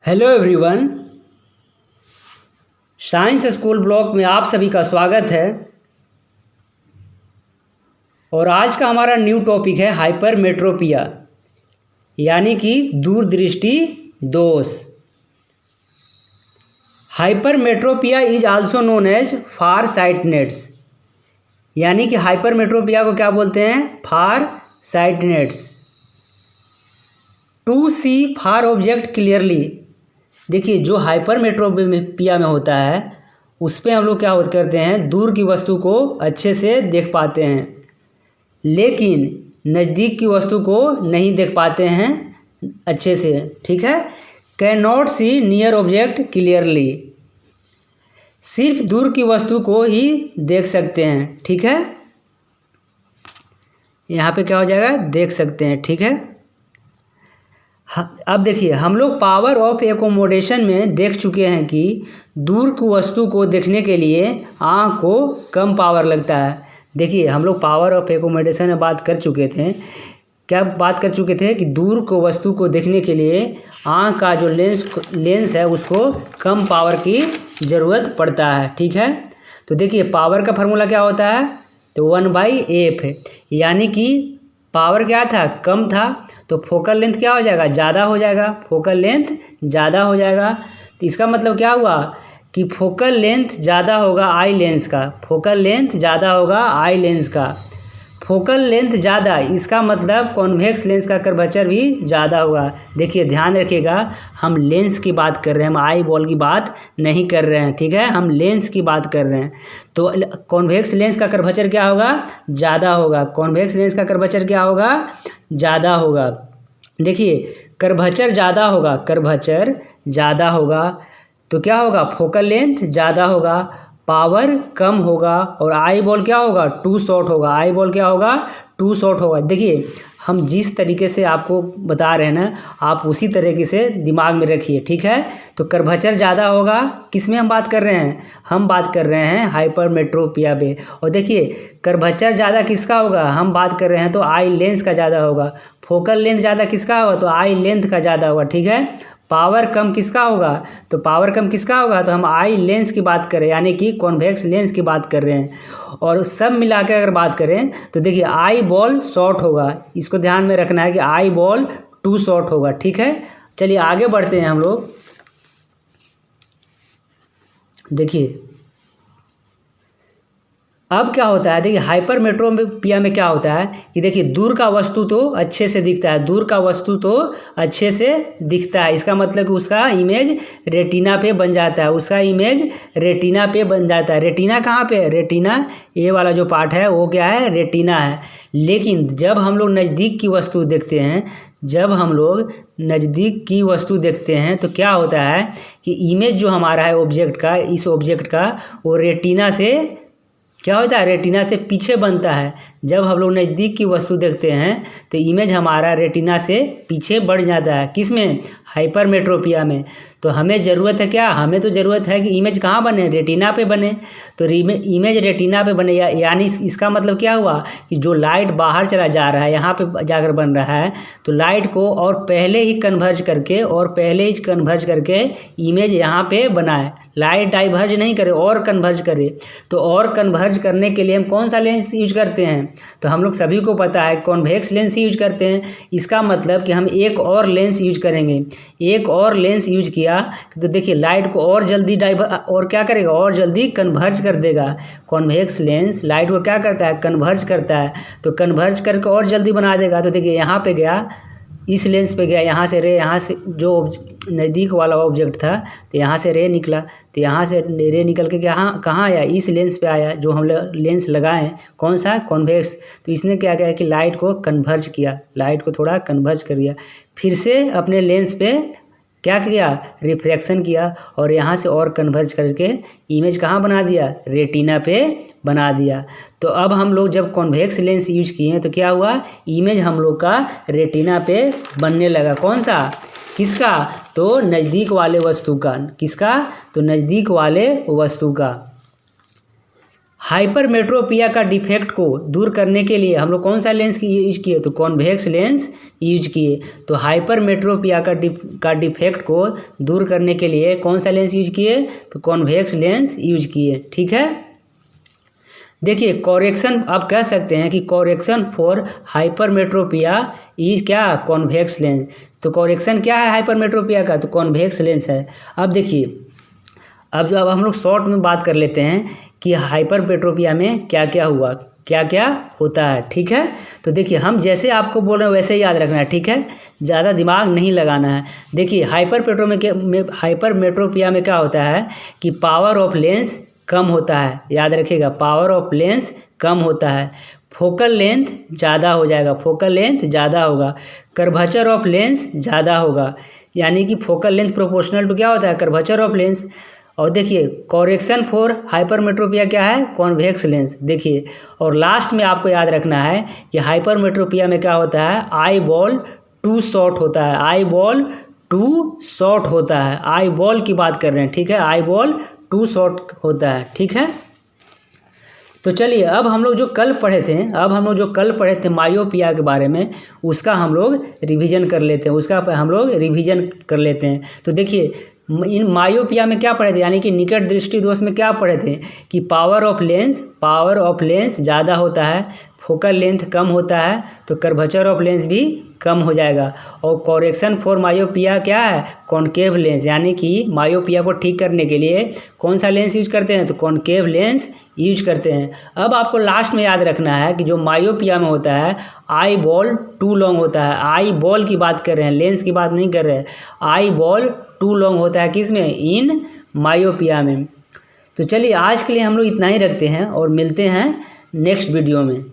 Hello everyone, science school blog में आप सभी का स्वागत है। और आज का हमारा न्यू टॉपिक है हाइपरमेट्रोपिया, यानी कि दूरदृष्टि दोष। Hypermetropia is also known as far sightedness, यानी कि हाइपरमेट्रोपिया को क्या बोलते हैं? Far sightedness. To see far object clearly. देखिए, जो हाइपरमेट्रोपिया में होता है उस पर हम लोग क्या करते हैं, दूर की वस्तु को अच्छे से देख पाते हैं, लेकिन नज़दीक की वस्तु को नहीं देख पाते हैं अच्छे से। ठीक है, cannot see near object clearly. सिर्फ दूर की वस्तु को ही देख सकते हैं। ठीक है, यहाँ पे क्या हो जाएगा, देख सकते हैं। ठीक है, अब देखिए, हम लोग पावर ऑफ एकोमोडेशन में देख चुके हैं कि दूर की वस्तु को देखने के लिए आँख को कम पावर लगता है। देखिए, हम लोग पावर ऑफ एकोमोडेशन में बात कर चुके थे। क्या बात कर चुके थे कि दूर को वस्तु को देखने के लिए आँख का जो लेंस है उसको कम पावर की ज़रूरत पड़ता है। ठीक है, तो देखिए, पावर का फार्मूला क्या होता है? तो 1/f है, यानी कि पावर क्या था? कम था, तो फोकल लेंथ क्या हो जाएगा? ज़्यादा हो जाएगा। फोकल लेंथ ज़्यादा हो जाएगा, तो इसका मतलब क्या हुआ कि फोकल लेंथ ज़्यादा होगा आई लेंस का। फोकल लेंथ ज़्यादा होगा आई लेंस का। फोकल लेंथ ज़्यादा, इसका मतलब कॉन्वेक्स लेंस का कर्वेचर भी ज़्यादा होगा। देखिए, ध्यान रखिएगा, हम लेंस की बात कर रहे हैं, हम आई बॉल की बात नहीं कर रहे हैं। ठीक है, हम लेंस की बात कर रहे हैं। तो कॉन्वेक्स लेंस का कर्वेचर क्या होगा? ज़्यादा होगा। कॉन्वेक्स लेंस का कर्वेचर क्या होगा? ज़्यादा होगा। देखिए, कर्वेचर ज़्यादा होगा, कर्वेचर ज़्यादा होगा तो क्या होगा? फोकल लेंथ ज़्यादा होगा, पावर कम होगा, और आई बॉल क्या होगा? टू शॉर्ट होगा। आई बॉल क्या होगा? टू शॉर्ट होगा। देखिए, हम जिस तरीके से आपको बता रहे हैं ना, आप उसी तरीके से दिमाग में रखिए। ठीक है, तो कर्वेचर ज़्यादा होगा, किस में हम बात कर रहे हैं? हम बात कर रहे हैं हाइपरमेट्रोपिया पे। और देखिए, कर्वेचर ज़्यादा किसका होगा? हम बात कर रहे हैं तो आई लेंस का ज़्यादा होगा। फोकल लेंथ ज़्यादा किसका होगा? तो आई लेंथ का ज़्यादा होगा। ठीक है, पावर कम किसका होगा? तो पावर कम किसका होगा? तो हम आई लेंस की बात करें, यानी कि कॉन्वेक्स लेंस की बात कर रहे हैं। और सब मिला के अगर बात करें तो देखिए, आई बॉल शॉर्ट होगा, इसको ध्यान में रखना है कि आई बॉल टू शॉर्ट होगा। ठीक है, चलिए आगे बढ़ते हैं हम लोग। देखिए, अब क्या होता है, देखिए हाइपरमेट्रोपिया में क्या होता है कि देखिए, दूर का वस्तु तो अच्छे से दिखता है, दूर का वस्तु तो अच्छे से दिखता है। इसका मतलब कि उसका इमेज रेटिना पे बन जाता है, उसका इमेज रेटिना पे बन जाता है। रेटिना कहाँ पे है? रेटिना, ये वाला जो पार्ट है वो क्या है? रेटिना है। लेकिन जब हम लोग नज़दीक की वस्तु देखते हैं, जब हम लोग नज़दीक की वस्तु देखते हैं तो क्या होता है कि इमेज जो हमारा है ऑब्जेक्ट का, इस ऑब्जेक्ट का, वो रेटिना से क्या होता है? रेटिना से पीछे बनता है। जब हम लोग नज़दीक की वस्तु देखते हैं तो इमेज हमारा रेटिना से पीछे बढ़ जाता है। किस में? हाइपरमेट्रोपिया में। तो हमें ज़रूरत है क्या? हमें तो ज़रूरत है कि इमेज कहाँ बने? रेटिना पे बने। तो इमेज रेटिना पे बने, यानी इसका मतलब क्या हुआ कि जो लाइट बाहर चला जा रहा है, यहाँ पे जाकर बन रहा है, तो लाइट को और पहले ही कन्वर्ज करके इमेज यहाँ पे बनाए। लाइट डाइवर्ज नहीं करे, और कन्वर्ज करे। तो और कन्वर्ज करने के लिए हम कौन सा लेंस यूज करते हैं? तो हम लोग सभी को पता है कॉन्वेक्स लेंस यूज करते हैं। इसका मतलब कि हम एक और लेंस यूज करेंगे। एक और लेंस यूज किया तो देखिए, लाइट को और जल्दी और क्या करेगा? और जल्दी कन्वर्ज कर देगा। कॉन्वेक्स लेंस लाइट को क्या करता है? कन्वर्ज करता है। तो कन्वर्ज करके और जल्दी बना देगा। तो देखिए, यहाँ पे गया, इस लेंस पे गया, यहाँ से रे, यहाँ से जो नज़दीक वाला ऑब्जेक्ट था तो यहाँ से रे निकला, तो यहाँ से रे निकल के कहाँ आया? इस लेंस पे आया, जो हम लेंस लगाए हैं। कौन सा? कॉन्वेक्स। तो इसने क्या किया कि लाइट को कन्वर्ज किया, लाइट को थोड़ा कन्वर्ज कर दिया, फिर से अपने लेंस पे क्या किया? रिफ्रैक्शन किया, और यहाँ से और कन्वर्ज करके इमेज कहाँ बना दिया? रेटिना पे बना दिया। तो अब हम लोग जब कॉन्वेक्स लेंस यूज किए तो क्या हुआ? इमेज हम लोग का रेटिना पे बनने लगा। कौन सा? किसका? तो नज़दीक वाले वस्तु का। किसका? तो नज़दीक वाले वस्तु का। हाइपरमेट्रोपिया का डिफेक्ट को दूर करने के लिए हम लोग कौन सा लेंस की यूज किए, तो कॉन्वेक्स लेंस यूज किए। तो हाइपरमेट्रोपिया का डिफेक्ट को दूर करने के लिए कौन सा लेंस यूज किए, तो कॉन्वेक्स लेंस यूज किए। ठीक है, देखिए कॉरेक्शन आप कह सकते हैं कि कॉरेक्शन फॉर हाइपरमेट्रोपिया इज क्या, कॉन्वेक्स लेंस। तो कॉरेक्शन क्या है हाइपरमेट्रोपिया का, तो कॉन्वेक्स लेंस है। अब देखिए अब हम लोग शॉर्ट में बात कर लेते हैं कि हाइपरमेट्रोपिया में क्या क्या हुआ, क्या क्या होता है। ठीक है, तो देखिए हम जैसे आपको बोल रहे हैं वैसे ही याद रखना है। ठीक है, ज़्यादा दिमाग नहीं लगाना है। देखिए हाइपरमेट्रोपिया में क्या होता है कि पावर ऑफ लेंस कम होता है, याद रखिएगा पावर ऑफ लेंस कम होता है। फोकल लेंथ ज़्यादा हो जाएगा, फोकल लेंथ ज़्यादा होगा। कर्वेचर ऑफ लेंस ज़्यादा होगा, यानी कि फोकल लेंथ प्रोपोर्शनल टू क्या होता है, कर्वेचर ऑफ लेंस। और देखिए कॉरेक्शन फॉर हाइपरमेट्रोपिया क्या है, कॉन्वेक्स लेंस। देखिए और लास्ट में आपको याद रखना है कि हाइपरमेट्रोपिया में क्या होता है, आई बॉल टू शॉर्ट होता है, आई बॉल टू शॉर्ट होता है। आई बॉल की बात कर रहे हैं, ठीक है, आई बॉल टू शॉर्ट होता है। ठीक है, तो चलिए अब हम लोग जो कल पढ़े थे मायोपिया के बारे में, उसका हम लोग रिवीजन कर लेते हैं। तो देखिए इन मायोपिया में क्या पढ़े थे, यानी कि निकट दृष्टि दोष में क्या पढ़े थे कि पावर ऑफ लेंस ज़्यादा होता है, फोकल लेंथ कम होता है, तो कर्वेचर ऑफ लेंस भी कम हो जाएगा। और कॉरेक्शन फॉर मायोपिया क्या है, कॉनकेव लेंस, यानी कि मायोपिया को ठीक करने के लिए कौन सा लेंस यूज करते हैं, तो कॉनकेव लेंस यूज करते हैं। अब आपको लास्ट में याद रखना है कि जो मायोपिया में होता है आई बॉल टू लॉन्ग होता है। आई बॉल की बात कर रहे हैं, लेंस की बात नहीं कर रहे हैं। आई बॉल टू लॉन्ग होता है किस में, इन मायोपिया में। तो चलिए आज के लिए हम लोग इतना ही रखते हैं और मिलते हैं नेक्स्ट वीडियो में।